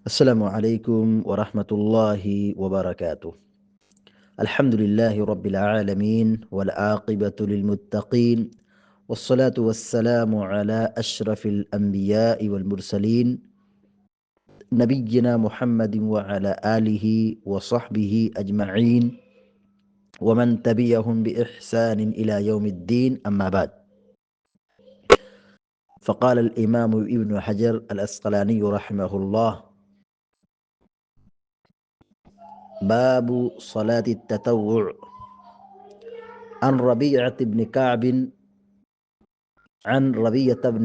السلام عليكم ورحمة الله وبركاته. الحمد لله رب العالمين والعاقبة للمتقين والصلاة والسلام على أشرف الأنبياء والمرسلين نبينا محمد وعلى آله وصحبه أجمعين ومن تبعهم بإحسان إلى يوم الدين. أما بعد، فقال الإمام ابن حجر الأسقلاني رحمه الله: باب صلاة التطوع. عن ربيعة بن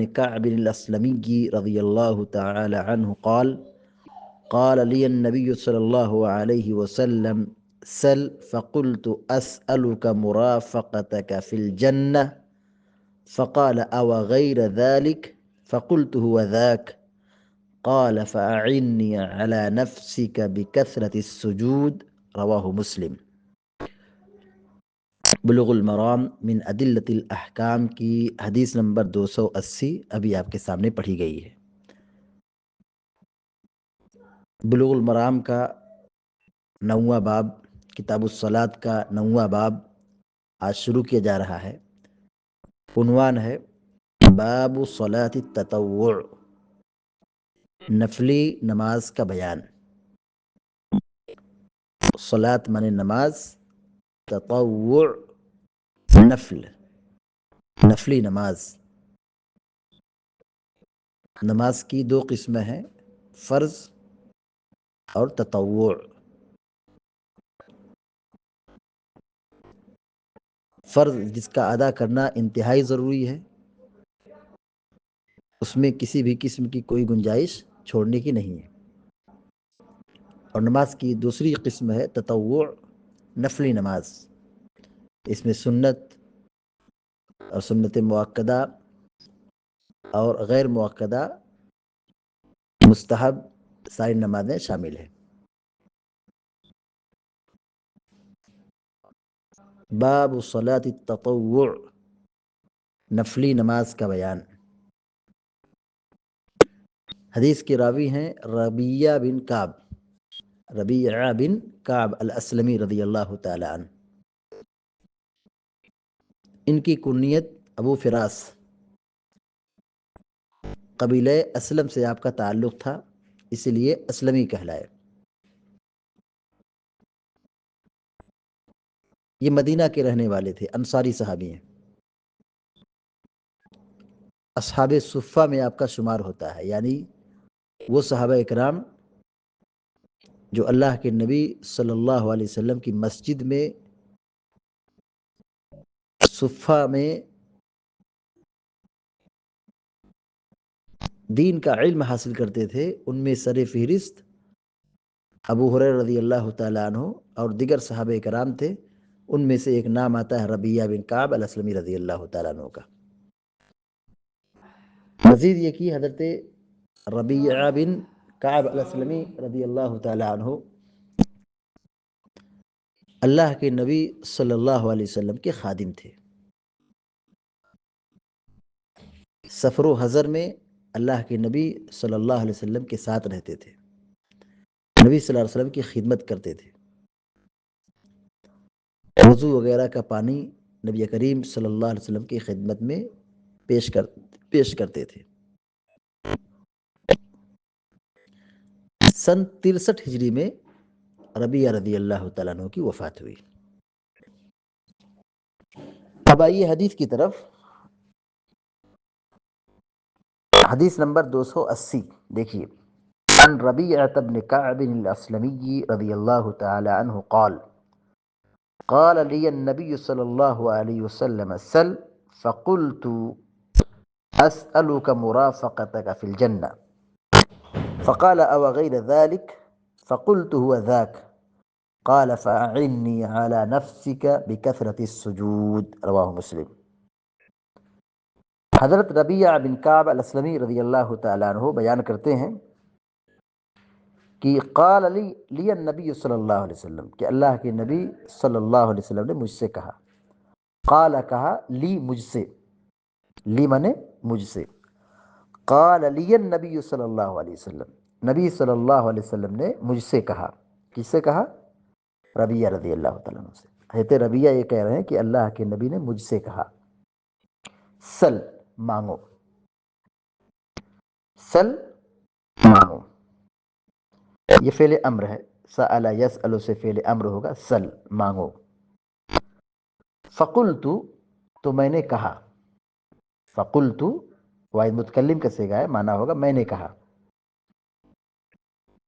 كعب الأسلمي رضي الله تعالى عنه قال لي النبي صلى الله عليه وسلم: سل، فقلت: أسألك مرافقتك في الجنة. فقال: أو غير ذلك؟ فقلت: هو ذاك. قال: فأعني على نفسك بكثرة السجود. رواه مسلم۔ بلوغ المرام من ادلت الاحکام کی حدیث نمبر 280 ابھی آپ کے سامنے پڑھی گئی ہے۔ بلوغ المرام کا 9واں باب، کتاب الصلاۃ کا 9واں باب آج شروع کیا جا رہا ہے۔ عنوان ہے باب صلاۃ التطوع، نفلی نماز کا بیان۔ صلاۃ مانے نماز، تطوع نفلی نماز۔ نماز کی دو قسمیں ہیں، فرض اور تطوع۔ فرض جس کا ادا کرنا انتہائی ضروری ہے، اس میں کسی بھی قسم کی کوئی گنجائش چھوڑنے کی نہیں ہے۔ اور نماز کی دوسری قسم ہے تطوع، نفلی نماز۔ اس میں سنت اور سنت مؤکدہ اور غیر مؤکدہ مستحب ساری نمازیں شامل ہیں۔ باب صلاۃ التطوع، نفلی نماز کا بیان۔ حدیث کے راوی ہیں ربیعہ بن کعب الاسلمی رضی اللہ تعالی عنہ۔ ان کی کنیت ابو فراس، قبیلہ اسلم سے آپ کا تعلق تھا، اسی لیے اسلمی کہلائے۔ یہ مدینہ کے رہنے والے تھے، انصاری صحابی ہیں۔ اصحاب صفہ میں آپ کا شمار ہوتا ہے، یعنی وہ صحابہ اکرام جو اللہ کے نبی صلی اللہ علیہ وسلم کی مسجد میں صفہ میں دین کا علم حاصل کرتے تھے۔ ان میں سر فہرست ابو ہریرہ رضی اللہ تعالیٰ عنہ اور دیگر صحابہ کرام تھے۔ ان میں سے ایک نام آتا ہے ربیعہ بن کعب الاسلمی رضی اللہ تعالیٰ عنہ کا۔ مزید یہ کہ حضرت ربیعہ بن کعب الاسلمی رضی اللہ تعالیٰ عنہ اللہ کے نبی صلی اللہ علیہ وسلم کے خادم تھے۔ سفر و حضر میں اللہ کے نبی صلی اللہ علیہ وسلم کے ساتھ رہتے تھے، نبی صلی اللہ علیہ وسلم کی خدمت کرتے تھے۔ وضو وغیرہ کا پانی نبی کریم صلی اللہ علیہ وسلم کی خدمت میں پیش کرتے تھے۔ سن 63 ہجری میں ربیعہ رضی اللہ تعالیٰ عنہ کی وفات ہوئی۔ اب آئیے حدیث کی طرف۔ حدیث نمبر 280 دیکھیے۔ عن ربیعة بن كعب الاسلمی رضی اللہ تعالی عنہ قال لي النبي صلى الله عليه وسلم: سل، فقلت: أسألك مرافقتك في الجنة. فقال: أو غير ذلك؟ فقلت: هو ذاك. قال: فأعني على نفسك بكثرة السجود. رواه مسلم۔ حضرت ربیعہ بن کعب الاسلمی رضی اللہ تعالیٰ عنہ بیان کرتے ہیں کہ قال لی النبی صلی اللہ علیہ وسلم، کہ اللہ کے نبی صلی اللہ علیہ وسلم نے مجھ سے کہا۔ قال کہا، لی مجھ سے، لی منے مجھ سے، قال لی النبی صلی اللہ علیہ وسلم، نبی صلی اللہ علیہ وسلم نے مجھ سے کہا. کس سے کہا؟ ربیہ رضی اللہ تعالیٰ عنہ سے. حضرت ربیہ یہ کہہ رہے ہیں کہ اللہ کے نبی نے مجھ سے کہا سل، مانگو. سل، مانگو. یہ فعل امر ہے. سأل یسأل سے فعل امر ہوگا. سل، مانگو. فقلت، تو میں نے کہا. فقلت واحد متکلم کا صیغہ ہے، مانا ہوگا میں نے کہا.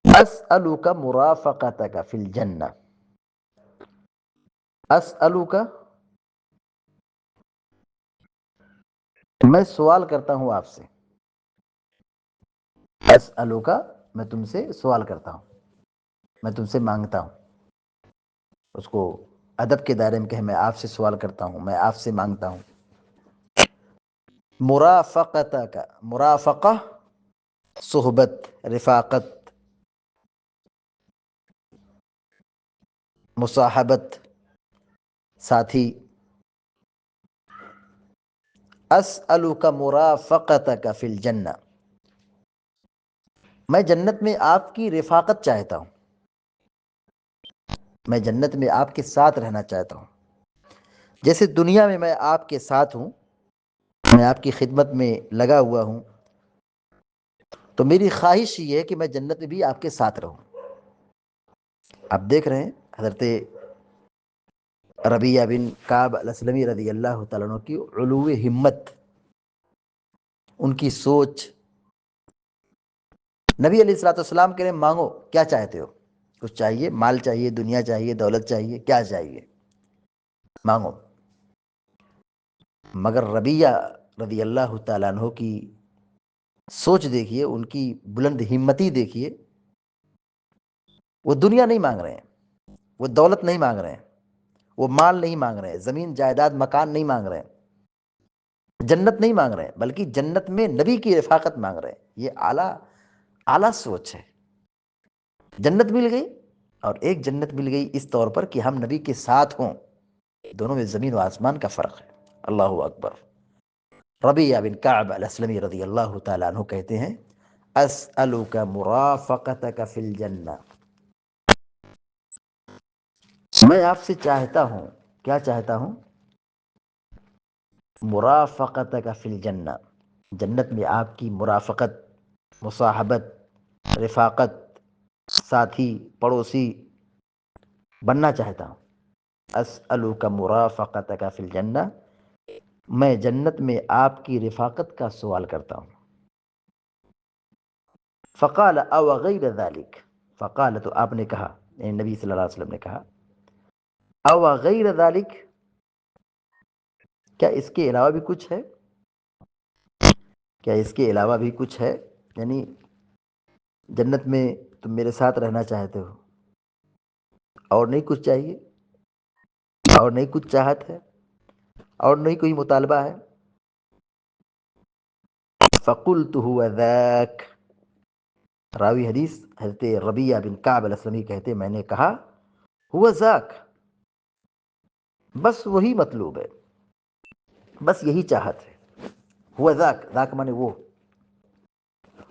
اسألک مرافقتک فی الجنہ. اسألک، میں سوال کرتا ہوں آپ سے. اسألک، میں تم سے سوال کرتا ہوں، میں تم سے مانگتا ہوں. اس کو ادب کے دائرے میں کہ میں آپ سے سوال کرتا ہوں، میں آپ سے مانگتا ہوں. مرافقتک، مرافقہ صحبت، رفاقت، مصاحبت، ساتھی. اسألک مرافقتک فی الجنہ، میں جنت میں آپ کی رفاقت چاہتا ہوں، میں جنت میں آپ کے ساتھ رہنا چاہتا ہوں. جیسے دنیا میں میں آپ کے ساتھ ہوں، میں آپ کی خدمت میں لگا ہوا ہوں، تو میری خواہش یہ ہے کہ میں جنت میں بھی آپ کے ساتھ رہوں. آپ دیکھ رہے ہیں حضرت ربیہ بن کعب الاسلمی رضی اللہ تعالیٰ عنہ کی علو ہمت، ان کی سوچ. نبی علیہ الصلوۃ والسلام کے لیے مانگو، کیا چاہتے ہو؟ کچھ چاہیے؟ مال چاہیے، دنیا چاہیے، دولت چاہیے، کیا چاہیے؟ مانگو. مگر ربیہ رضی اللہ تعالیٰ عنہ کی سوچ دیکھیے، ان کی بلند ہمتی دیکھیے. وہ دنیا نہیں مانگ رہے ہیں، وہ دولت نہیں مانگ رہے ہیں، وہ مال نہیں مانگ رہے ہیں، زمین جائیداد مکان نہیں مانگ رہے ہیں، جنت نہیں مانگ رہے ہیں، بلکہ جنت میں نبی کی رفاقت مانگ رہے ہیں. یہ اعلیٰ سوچ ہے. جنت مل گئی، اور ایک جنت مل گئی اس طور پر کہ ہم نبی کے ساتھ ہوں. دونوں میں زمین و آسمان کا فرق ہے. اللہ اکبر. ربیہ بن کعب الاسلمی رضی اللہ تعالیٰ عنہ کہتے ہیں اسألک مرافقتک فی الجنہ، میں آپ سے چاہتا ہوں. کیا چاہتا ہوں؟ مرافقتک فی الجنہ، جنت میں آپ کی مرافقت، مصاحبت، رفاقت، ساتھی، پڑوسی بننا چاہتا ہوں. اسألک مرافقتک فی الجنہ، میں جنت میں آپ کی رفاقت کا سوال کرتا ہوں. فقال او غیر ذلک، فقال تو آپ نے کہا، یعنی نبی صلی اللہ علیہ وسلم نے کہا او غیر ذلک، کیا اس کے علاوہ بھی کچھ ہے؟ کیا اس کے علاوہ بھی کچھ ہے؟ یعنی جنت میں تم میرے ساتھ رہنا چاہتے ہو، اور نہیں کچھ چاہیے، اور نہیں کچھ چاہت ہے، اور نہیں کوئی مطالبہ ہے؟ فقلت هو ذاک، راوی حدیث حضرت ربیہ بن کعب الاسلمی کہتے میں نے کہا هو ذاک، بس وہی مطلوب ہے، بس یہی چاہت ہے. هو ذاک، ذاک مانے وہ،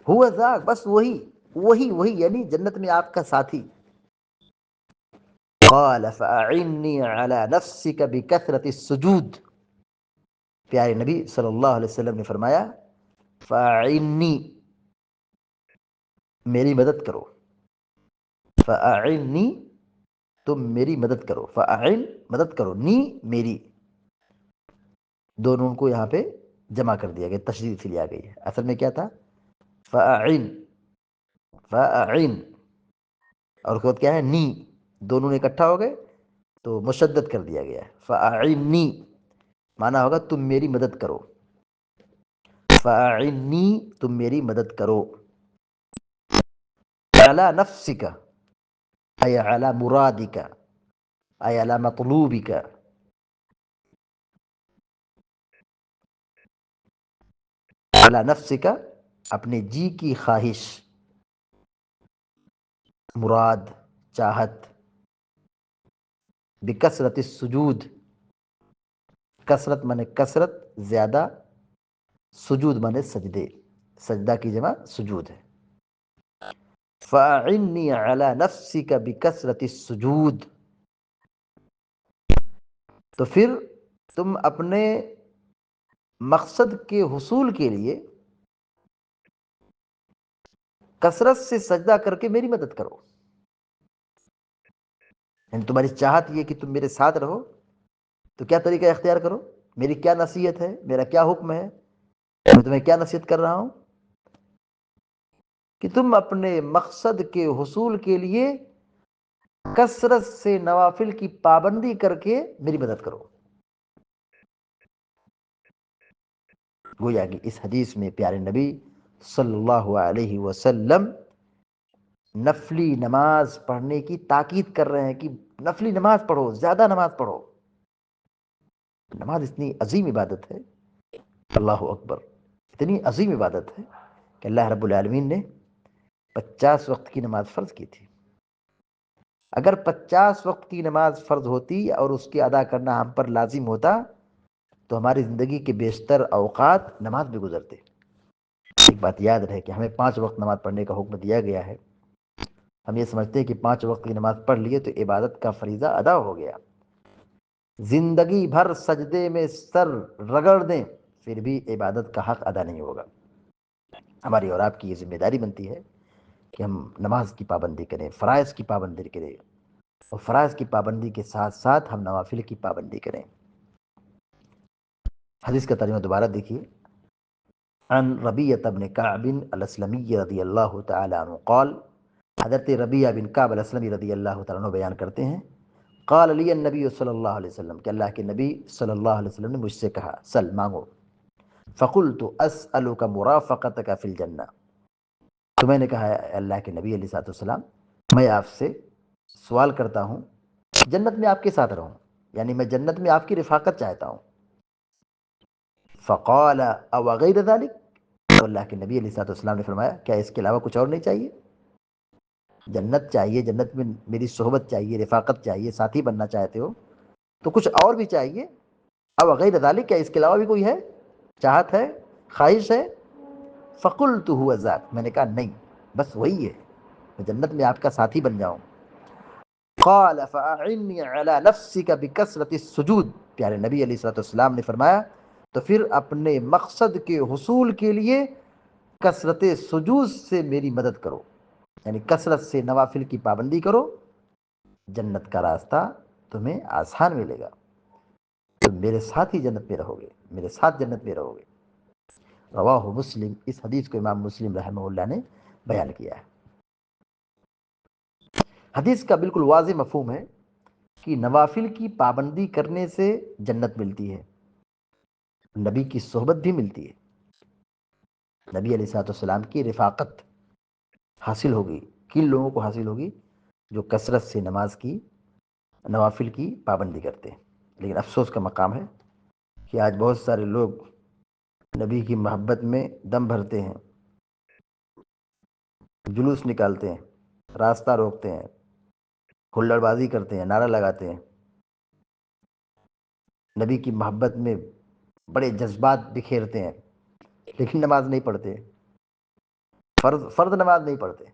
هو ذاک، بس وہی وہی وہی، یعنی جنت میں آپ کا ساتھی. قال فأعني على نفسك بكثرة السجود، پیارے نبی صلی اللہ علیہ وسلم نے فرمایا فأعني، میری مدد کرو. فأعني، تم میری مدد کرو. فأعن، مدد کرو، نی، میری. دونوں کو یہاں پہ جمع کر دیا گیا، تشدید سے لیا گئی ہے. اصل میں کیا تھا؟ فأعن، فأعن، اور اس کے بعد کیا ہے؟ نی. دونوں نے اکٹھا ہو گئے تو مشدد کر دیا گیا ہے. فأعنی مانا ہوگا تم میری مدد کرو. فأعنی، تم میری مدد کرو. علی نفسک، ای علی مرادک، ای علی مطلوبک. علی نفسک، اپنے جی کی خواہش، مراد، چاہت. بکثرت السجود، کثرت مانے کثرت، زیادہ. سجود مانے سجدے، سجدہ کی جمع سجود ہے. فَأَعِنِّي عَلَى نَفْسِكَ بِكَثْرَةِ السُّجُودِ، تو پھر تم اپنے مقصد کے حصول کے لیے کثرت سے سجدہ کر کے میری مدد کرو. یعنی تمہاری چاہت یہ کہ تم میرے ساتھ رہو تو کیا طریقہ اختیار کرو، میری کیا نصیحت ہے، میرا کیا حکم ہے، میں تمہیں کیا نصیحت کر رہا ہوں کہ تم اپنے مقصد کے حصول کے لیے کثرت سے نوافل کی پابندی کر کے میری مدد کرو. گویا کہ اس حدیث میں پیارے نبی صلی اللہ علیہ وسلم نفلی نماز پڑھنے کی تاکید کر رہے ہیں کہ نفلی نماز پڑھو، زیادہ نماز پڑھو. نماز اتنی عظیم عبادت ہے، اللہ اکبر، اتنی عظیم عبادت ہے کہ اللہ رب العالمین نے 50 وقت کی نماز فرض کی تھی. اگر 50 وقت کی نماز فرض ہوتی اور اس کے ادا کرنا ہم پر لازم ہوتا تو ہماری زندگی کے بیشتر اوقات نماز میں گزرتے. ایک بات یاد رہے کہ ہمیں 5 وقت نماز پڑھنے کا حکم دیا گیا ہے. ہم یہ سمجھتے ہیں کہ 5 وقت کی نماز پڑھ لیے تو عبادت کا فریضہ ادا ہو گیا. زندگی بھر سجدے میں سر رگڑ دیں پھر بھی عبادت کا حق ادا نہیں ہوگا. ہماری اور آپ کی یہ ذمہ داری بنتی ہے کہ ہم نماز کی پابندی کریں، فرائض کی پابندی کریں، اور فرائض کی پابندی کے ساتھ ساتھ ہم نوافل کی پابندی کریں. حدیث کا ترجمہ دوبارہ دیکھیے. عن ربیعۃ بن کعب الاسلمی رضی اللہ تعالی عنہ قال، حضرت ربیعہ بن کعب الاسلمی رضی اللہ تعالیٰ عنہ بیان کرتے ہیں، قال لی النبی صلی اللہ علیہ وسلم، کہ اللہ کے نبی صلی اللہ علیہ وسلم نے مجھ سے کہا سل مانگو. فقلت اسألک مرافقتک فی الجنہ، تو میں نے کہا اے اللہ کے نبی علیہ السلام، میں آپ سے سوال کرتا ہوں جنت میں آپ کے ساتھ رہوں، یعنی میں جنت میں آپ کی رفاقت چاہتا ہوں. فقال او غیر ذلک، تو اللہ کے نبی علیہ السلام نے فرمایا کیا اس کے علاوہ کچھ اور نہیں چاہیے؟ جنت چاہیے، جنت میں میری صحبت چاہیے، رفاقت چاہیے، ساتھی بننا چاہتے ہو تو کچھ اور بھی چاہیے. او غیر ذلک، کیا اس کے علاوہ بھی کوئی ہے، چاہت ہے، خواہش ہے؟ فقلت هو ذاک، میں نے کہا نہیں، بس وہی ہے، میں جنت میں آپ کا ساتھی بن جاؤں. قال فاعنی علی نفسک بکثرۃ السجود، پیارے نبی علیہ السلام نے فرمایا تو پھر اپنے مقصد کے حصول کے لیے کثرت سجود سے میری مدد کرو، یعنی کثرت سے نوافل کی پابندی کرو، جنت کا راستہ تمہیں آسان ملے گا، تم میرے ساتھ ہی جنت میں رہو گے، میرے ساتھ جنت میں رہو گے. رواہ مسلم، اس حدیث کو امام مسلم رحمہ اللہ نے بیان کیا ہے. حدیث کا بالکل واضح مفہوم ہے کہ نوافل کی پابندی کرنے سے جنت ملتی ہے، نبی کی صحبت بھی ملتی ہے، نبی علیہ السلام کی رفاقت حاصل ہوگی. کن لوگوں کو حاصل ہوگی؟ جو کثرت سے نماز کی، نوافل کی پابندی کرتے ہیں. لیکن افسوس کا مقام ہے کہ آج بہت سارے لوگ نبی کی محبت میں دم بھرتے ہیں، جلوس نکالتے ہیں، راستہ روکتے ہیں، ہلڑ بازی کرتے ہیں، نعرہ لگاتے ہیں، نبی کی محبت میں بڑے جذبات بکھیرتے ہیں، لیکن نماز نہیں پڑھتے، فرض نماز نہیں پڑھتے.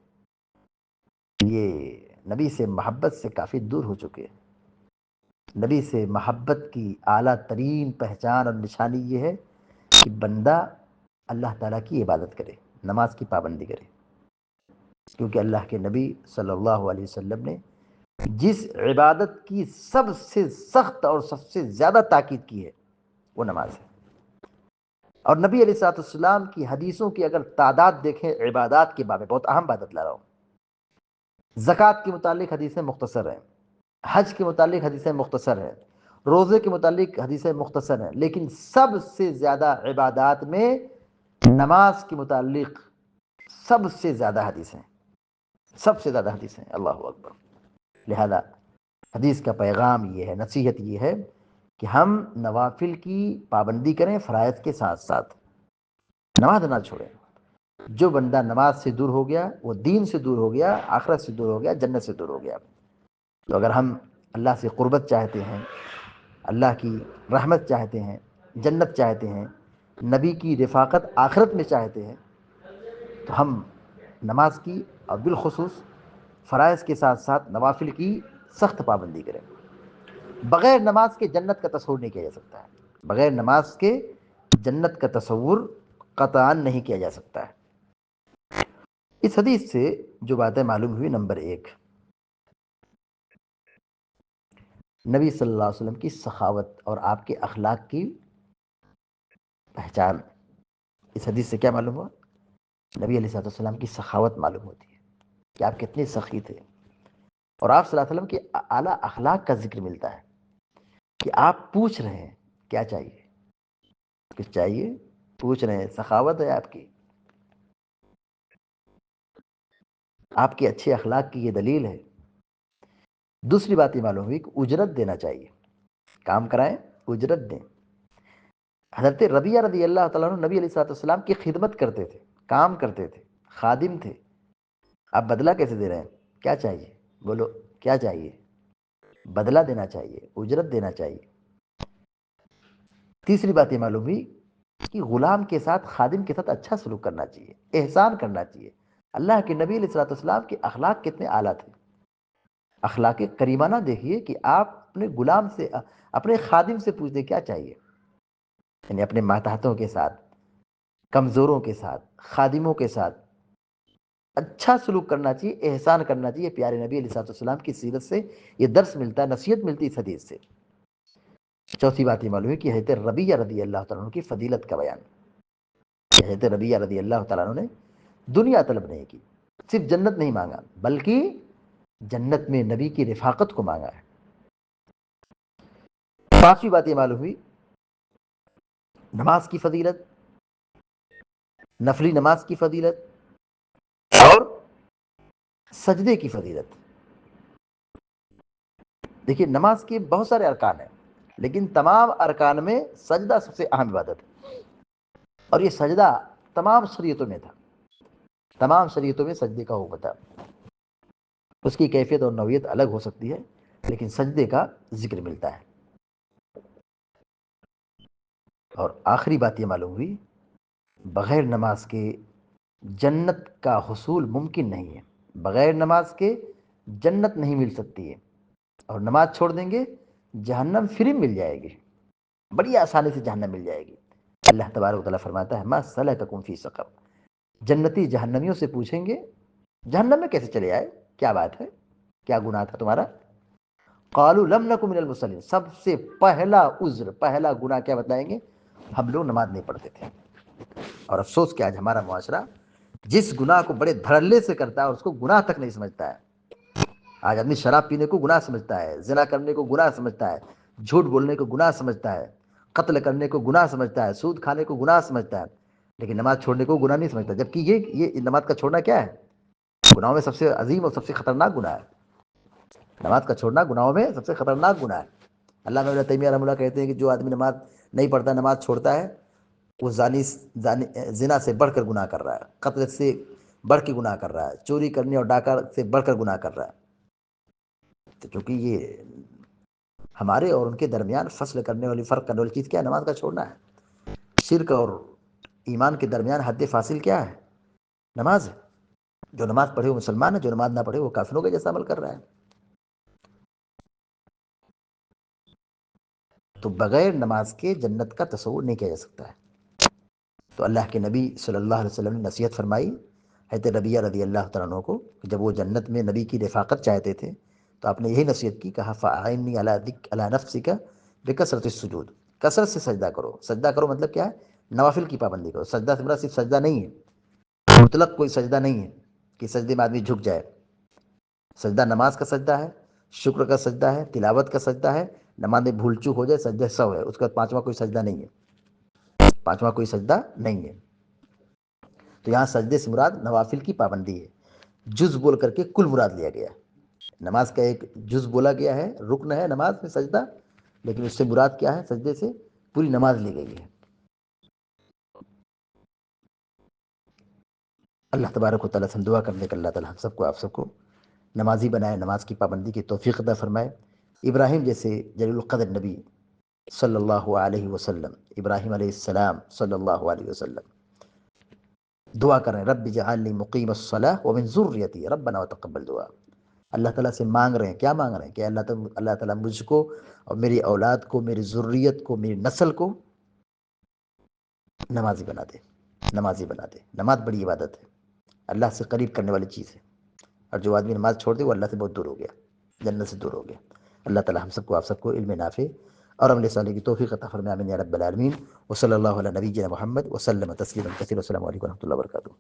یہ نبی سے محبت سے کافی دور ہو چکے ہیں. نبی سے محبت کی اعلیٰ ترین پہچان اور نشانی یہ ہے کہ بندہ اللہ تعالیٰ کی عبادت کرے، نماز کی پابندی کرے، کیونکہ اللہ کے نبی صلی اللہ علیہ وسلم نے جس عبادت کی سب سے سخت اور سب سے زیادہ تاکید کی ہے وہ نماز ہے. اور نبی علیہ السلام کی حدیثوں کی اگر تعداد دیکھیں عبادات کے بارے میں، بہت اہم بات بتلا رہا ہوں، زکوٰۃ کے متعلق حدیثیں مختصر ہیں، حج کے متعلق حدیثیں مختصر ہیں، روزے کے متعلق حدیثیں مختصر ہیں، لیکن سب سے زیادہ عبادات میں نماز کے متعلق سب سے زیادہ حدیثیں، سب سے زیادہ حدیثیں. اللہ اکبر. لہذا حدیث کا پیغام یہ ہے، نصیحت یہ ہے کہ ہم نوافل کی پابندی کریں، فرائض کے ساتھ ساتھ نماز نہ چھوڑیں. جو بندہ نماز سے دور ہو گیا وہ دین سے دور ہو گیا، آخرت سے دور ہو گیا، جنت سے دور ہو گیا. تو اگر ہم اللہ سے قربت چاہتے ہیں، اللہ کی رحمت چاہتے ہیں، جنت چاہتے ہیں، نبی کی رفاقت آخرت میں چاہتے ہیں، تو ہم نماز کی اور بالخصوص فرائض کے ساتھ ساتھ نوافل کی سخت پابندی کریں. بغیر نماز کے جنت کا تصور نہیں کیا جا سکتا ہے. بغیر نماز کے جنت کا تصور قطعاً نہیں کیا جا سکتا ہے. اس حدیث سے جو باتیں معلوم ہوئی، نمبر 1، نبی صلی اللہ علیہ وسلم کی سخاوت اور آپ کے اخلاق کی پہچان. اس حدیث سے کیا معلوم ہوا؟ نبی علیہ السلام کی سخاوت معلوم ہوتی ہے کہ آپ کتنے سخی تھے. اور آپ صلی اللہ علیہ وسلم کے اعلیٰ اخلاق کا ذکر ملتا ہے کہ آپ پوچھ رہے ہیں کیا چاہیے، کچھ چاہیے، پوچھ رہے ہیں. سخاوت ہے آپ کی، آپ کے اچھے اخلاق کی یہ دلیل ہے. دوسری بات یہ معلوم ہوئی کہ اجرت دینا چاہیے. کام کرائیں، اجرت دیں. حضرت ربیعہ رضی اللہ تعالیٰ عنہ نبی علیہ السلام کی خدمت کرتے تھے، کام کرتے تھے، خادم تھے. آپ بدلہ کیسے دے رہے ہیں؟ کیا چاہیے؟ بولو کیا چاہیے؟ بدلہ دینا چاہیے، اجرت دینا چاہیے. تیسری بات یہ معلوم ہوئی کہ غلام کے ساتھ، خادم کے ساتھ اچھا سلوک کرنا چاہیے، احسان کرنا چاہیے. اللہ کے نبی علیہ السلام کے اخلاق کتنے اعلیٰ تھے. اخلاق کریمانہ دیکھیے کہ آپ اپنے غلام سے، اپنے خادم سے پوچھتے کیا چاہیے. یعنی اپنے ماتحتوں کے ساتھ، کمزوروں کے ساتھ، خادموں کے ساتھ اچھا سلوک کرنا چاہیے، احسان کرنا چاہیے. پیارے نبی علیہ السلام کی سیرت سے یہ درس ملتا ہے، نصیحت ملتی ہے اس حدیث سے. چوتھی بات یہ معلوم ہے کہ حضرت ربیعہ رضی اللہ تعالیٰ عنہ کی فضیلت کا بیان. حضرت ربیعہ رضی اللہ تعالیٰ عنہ نے دنیا طلب نہیں کی، صرف جنت نہیں مانگا بلکہ جنت میں نبی کی رفاقت کو مانگا ہے. پانچویں بات یہ معلوم ہوئی نماز کی فضیلت، نفلی نماز کی فضیلت اور سجدے کی فضیلت. دیکھیے نماز کے بہت سارے ارکان ہیں، لیکن تمام ارکان میں سجدہ سب سے اہم عبادت ہے. اور یہ سجدہ تمام شریعتوں میں تھا، تمام شریعتوں میں سجدے کا حکم تھا. اس کی کیفیت اور نوعیت الگ ہو سکتی ہے، لیکن سجدے کا ذکر ملتا ہے. اور آخری بات یہ معلوم ہوئی بغیر نماز کے جنت کا حصول ممکن نہیں ہے. بغیر نماز کے جنت نہیں مل سکتی ہے. اور نماز چھوڑ دیں گے جہنم فری مل جائے گی، بڑی آسانی سے جہنم مل جائے گی. اللہ تبارک و تعالیٰ فرماتا ہے ما سلککم فی سقر. جنتی جہنمیوں سے پوچھیں گے جہنم میں کیسے چلے آئے، کیا بات ہے، کیا گناہ تھا تمہارا. قالوا لم نکن من المصلین. سب سے پہلا عذر، پہلا گناہ کیا بتائیں گے؟ ہم لوگ نماز نہیں پڑھتے تھے. اور افسوس کہ آج ہمارا معاشرہ جس گناہ کو بڑے دھڑلے سے کرتا ہے اور اس کو گناہ تک نہیں سمجھتا ہے. آج آدمی شراب پینے کو گناہ سمجھتا ہے، زنا کرنے کو گناہ سمجھتا ہے، جھوٹ بولنے کو گناہ سمجھتا ہے، قتل کرنے کو گناہ سمجھتا ہے، سود کھانے کو گناہ سمجھتا ہے، لیکن نماز چھوڑنے کو گناہ نہیں سمجھتا. جبکہ یہ نماز کا چھوڑنا کیا ہے؟ گناہوں میں سب سے عظیم اور سب سے خطرناک گناہ ہے. نماز کا چھوڑنا گناہوں میں سب سے خطرناک گناہ ہے. علامہ ابن تیمیہ رحمہ اللہ کہتے ہیں کہ جو آدمی نماز نہیں پڑھتا، نماز چھوڑتا ہے، وہ زنا سے بڑھ کر گناہ کر رہا ہے، قتل سے بڑھ کے گناہ کر رہا ہے، چوری کرنے اور ڈاکہ سے بڑھ کر گناہ کر رہا ہے. تو چونکہ یہ ہمارے اور ان کے درمیان فصل کرنے والی، فرق کرنے والی چیز کیا ہے؟ نماز کا چھوڑنا ہے. شرک اور ایمان کے درمیان حد فاصل کیا ہے؟ نماز ہے. جو نماز پڑھے وہ مسلمان ہے، جو نماز نہ پڑھے وہ کافروں کے جیسا عمل کر رہا ہے. تو بغیر نماز کے جنت کا تصور نہیں کیا جا سکتا ہے. تو اللہ کے نبی صلی اللہ علیہ وسلم نے نصیحت فرمائی حضرت ربیعہ رضی اللہ تعالیٰ عنہ کو کہ جب وہ جنت میں نبی کی رفاقت چاہتے تھے تو آپ نے یہی نصیحت کی، کہا فَأَعِنِّي عَلَى نَفْسِكَ بِكَثْرَةِ السُّجُودِ. کثرت سے سجدہ کرو. سجدہ کرو مطلب کیا ہے؟ نوافل کی پابندی کرو. سجدہ سے مراد صرف سجدہ نہیں ہے، مطلق کوئی سجدہ نہیں ہے کہ سجدے میں آدمی جھک جائے. سجدہ نماز کا سجدہ ہے، شکر کا سجدہ ہے، تلاوت کا سجدہ ہے. نماز میں بھول چوک ہو جائے سجدہ سو ہے، اس کے بعد پانچواں کوئی سجدہ نہیں ہے، پانچواں کوئی سجدہ نہیں ہے. تو یہاں سجدے سے مراد نوافل کی پابندی ہے. جز بول کر کے کل مراد لیا گیا. نماز کا ایک جز بولا گیا ہے، رکن ہے نماز میں سجدہ، لیکن اس سے مراد کیا ہے؟ سجدے سے پوری نماز لی گئی ہے. اللہ تبارک و تعالیٰ سے ہم دعا کرنے کا اللہ تعالیٰ ہم سب کو، آپ سب کو نمازی بنائے، نماز کی پابندی کی توفیق عطا فرمائے. ابراہیم جیسے جلیل القدر نبی صلی اللہ علیہ وسلم، ابراہیم علیہ السلام صلی اللہ علیہ وسلم دعا کر رہے ہیں رب اجعلنی مقیم الصلاۃ ومن ذریتی ربنا وتقبل دعا. اللہ تعالیٰ سے مانگ رہے ہیں، کیا مانگ رہے ہیں کہ اللہ تعالیٰ مجھ کو اور میری اولاد کو، میری ذریت کو، میری نسل کو نمازی بنا دے، نمازی بنا دے. نماز بڑی عبادت ہے، اللہ سے قریب کرنے والی چیز ہے، اور جو آدمی نماز چھوڑ دے وہ اللہ سے بہت دور ہو گیا، جنت سے دور ہو گیا. اللہ تعالیٰ ہم سب کو، آپ سب کو علم نافع اور عمل صالح کی توفیق عطا فرمائے، آمین یا رب العالمین. وصلی اللہ علی نبینا محمد وسلم تسلیما کثیرا. السلام علیکم و رحمۃ اللہ وبرکاتہ.